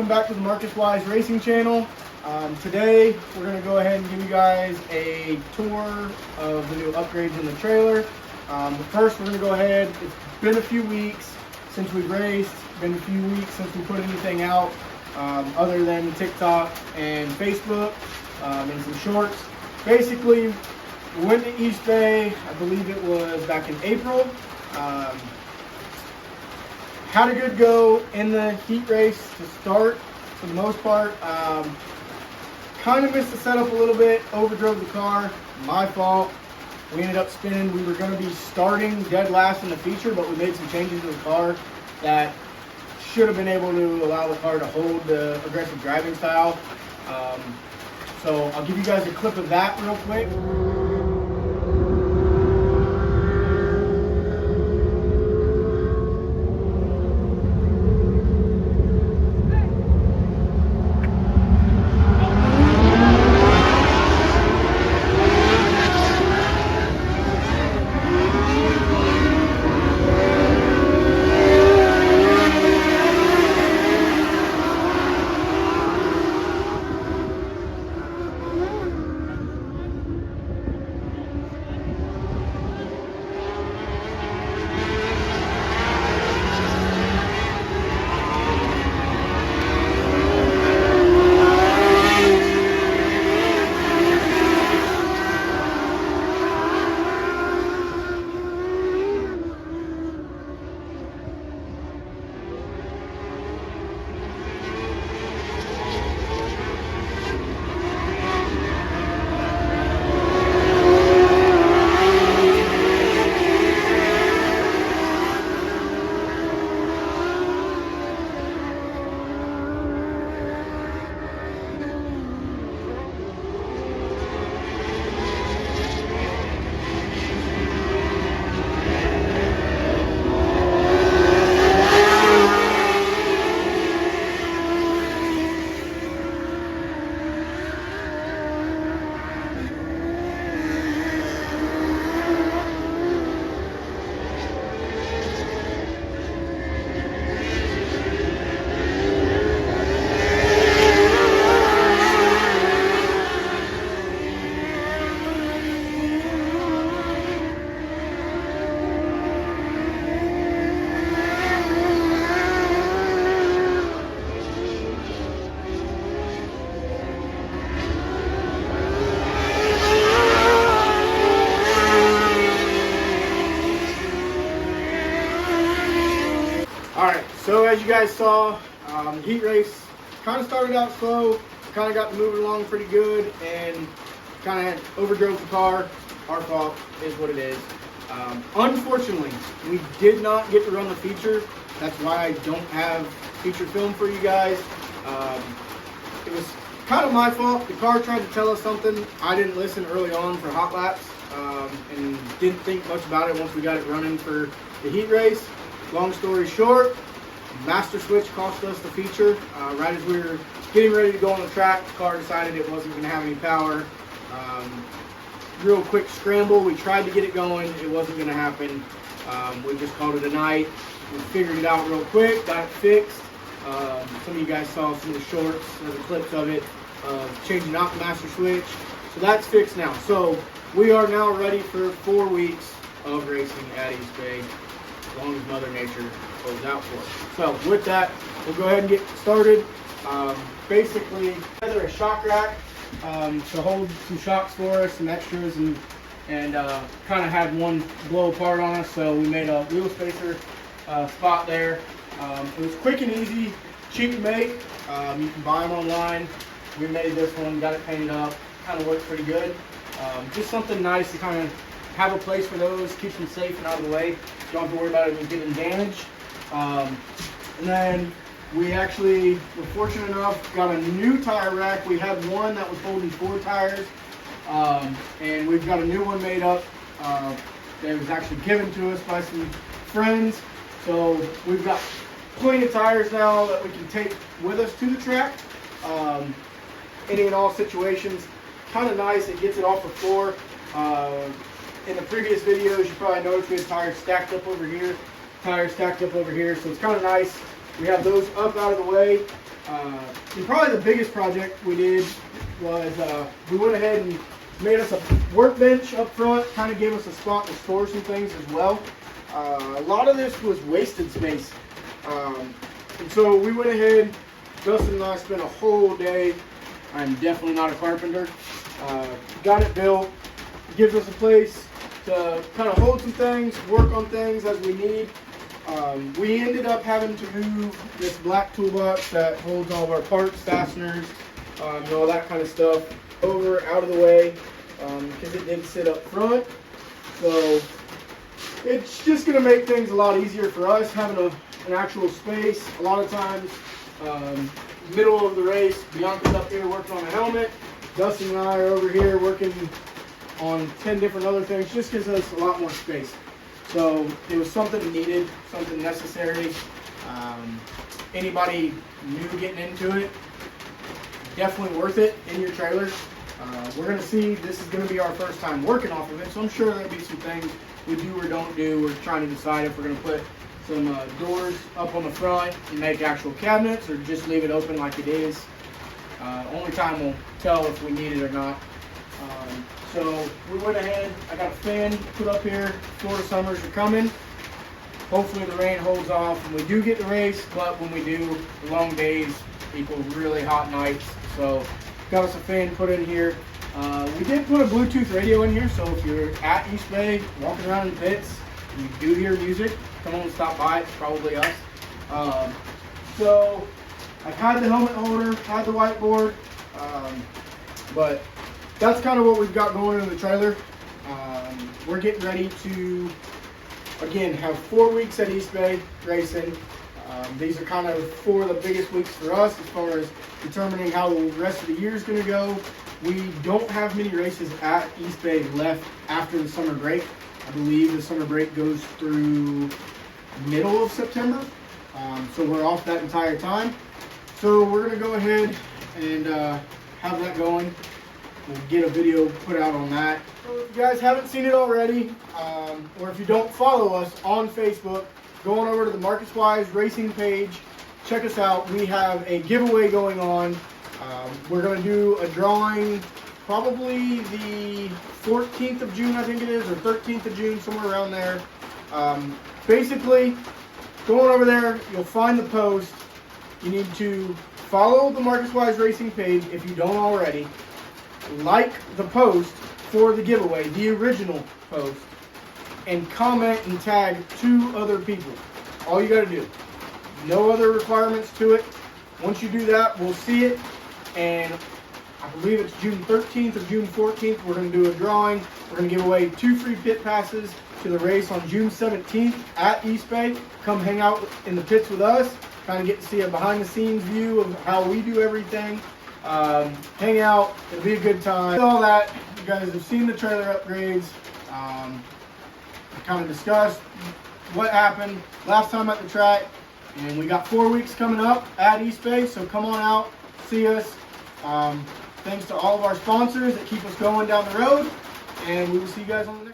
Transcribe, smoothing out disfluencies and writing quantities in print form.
welcome back to the Marcus Wise Racing channel. Today we're going to go ahead and give you guys a tour of the new upgrades in the trailer. But first we're going to go ahead, it's been a few weeks since we've raced, been a few weeks since we put anything out other than TikTok and Facebook and some shorts. Basically, we went to Eastbay, I believe it was back in April. Had a good go in the heat race to start for the most part. Kind of missed the setup a little bit, overdrove the car, my fault. We ended up spinning. We were going to be starting dead last in the feature, but we made some changes to the car that should have been able to allow the car to hold the aggressive driving style. So I'll give you guys a clip of that real quick. Alright, so as you guys saw, the heat race kind of started out slow, kind of got moving along pretty good, and kind of overdrove the car. Our fault is what it is. Unfortunately, we did not get to run the feature. That's why I don't have feature film for you guys. It was kind of my fault. The car tried to tell us something. I didn't listen early on for hot laps and didn't think much about it once we got it running for the heat race. Long story short, master switch cost us the feature. Right as we were getting ready to go on the track, the car decided it wasn't going to have any power. Real quick scramble, we tried to get it going, it wasn't going to happen. We just called it a night. We figured it out real quick, got it fixed. Some of you guys saw some of the shorts or the clips of it, changing out the master switch. So that's fixed now. So we are now ready for 4 weeks of racing at Eastbay, as long as Mother Nature holds out for us. So with that, we'll go ahead and get started. Basically, either a shock rack to hold some shocks for us, some extras, and kind of had one blow apart on us. So we made a wheel spacer spot there. It was quick and easy, cheap to make. You can buy them online. We made this one, got it painted up, kind of worked pretty good. Just something nice to kind of have a place for those, keeps them safe and out of the way. Don't have to worry about it getting damaged. And then we actually were fortunate enough, got a new tire rack. We had one that was holding 4 tires, and we've got a new one made up that was actually given to us by some friends. So we've got plenty of tires now that we can take with us to the track. Any and all situations. Kind of nice, it gets it off the floor. In the previous videos, you probably noticed we had tires stacked up over here, tires stacked up over here, so it's kind of nice. We have those up out of the way. And probably the biggest project we did was we went ahead and made us a workbench up front, kind of gave us a spot to store some things as well. A lot of this was wasted space. And so we went ahead, Dustin and I spent a whole day. I'm definitely not a carpenter. Got it built. Gives us a place to kind of hold some things, work on things as we need. We ended up having to move this black toolbox that holds all of our parts, fasteners, and all that kind of stuff over, out of the way, because it did sit up front. So it's just going to make things a lot easier for us, having an actual space. A lot of times, middle of the race, Bianca's up here working on a helmet. Dustin and I are over here working on 10 different other things. Just gives us a lot more space. So it was something needed, something necessary. Anybody new getting into it, definitely worth it in your trailer. We're going to see, this is going to be our first time working off of it, so I'm sure there'll be some things we do or don't do. We're trying to decide if we're going to put some doors up on the front and make actual cabinets, or just leave it open like it is. Only time we'll tell if we need it or not. So we went ahead, I got a fan put up here. Florida summers are coming. Hopefully the rain holds off and we do get the race, but when we do, the long days equal really hot nights. So got us a fan put in here. We did put a Bluetooth radio in here, so if you're at Eastbay, walking around in the pits, and you do hear music, come on and stop by, it's probably us. So I've had the helmet holder, had the whiteboard, but that's kind of what we've got going in the trailer. We're getting ready to, again, have 4 weeks at Eastbay racing. These are kind of 4 of the biggest weeks for us as far as determining how the rest of the year is going to go. We don't have many races at Eastbay left after the summer break. I believe the summer break goes through middle of September. So we're off that entire time. So we're going to go ahead and have that going. We'll get a video put out on that. So if you guys haven't seen it already, or if you don't follow us on Facebook, go on over to the Marcus Wise Racing page. Check us out. We have a giveaway going on. We're going to do a drawing probably the 14th of June, I think it is, or 13th of June, somewhere around there. Basically, going over there, you'll find the post. You need to follow the Marcus Wise Racing page if you don't already. Like the post for the giveaway, the original post, and comment and tag 2 other people. All you got to do. No other requirements to it. Once you do that, we'll see it, and I believe it's June 13th or June 14th. We're going to do a drawing. We're going to give away 2 free pit passes to the race on June 17th at Eastbay. Come hang out in the pits with us. Kind of get to see a behind-the-scenes view of how we do everything. Hang out. It'll be a good time. All that. You guys have seen the trailer upgrades. Kind of discussed what happened last time at the track, and we got 4 weeks coming up at Eastbay, so come on out, see us. Thanks to all of our sponsors that keep us going down the road, and we will see you guys on the next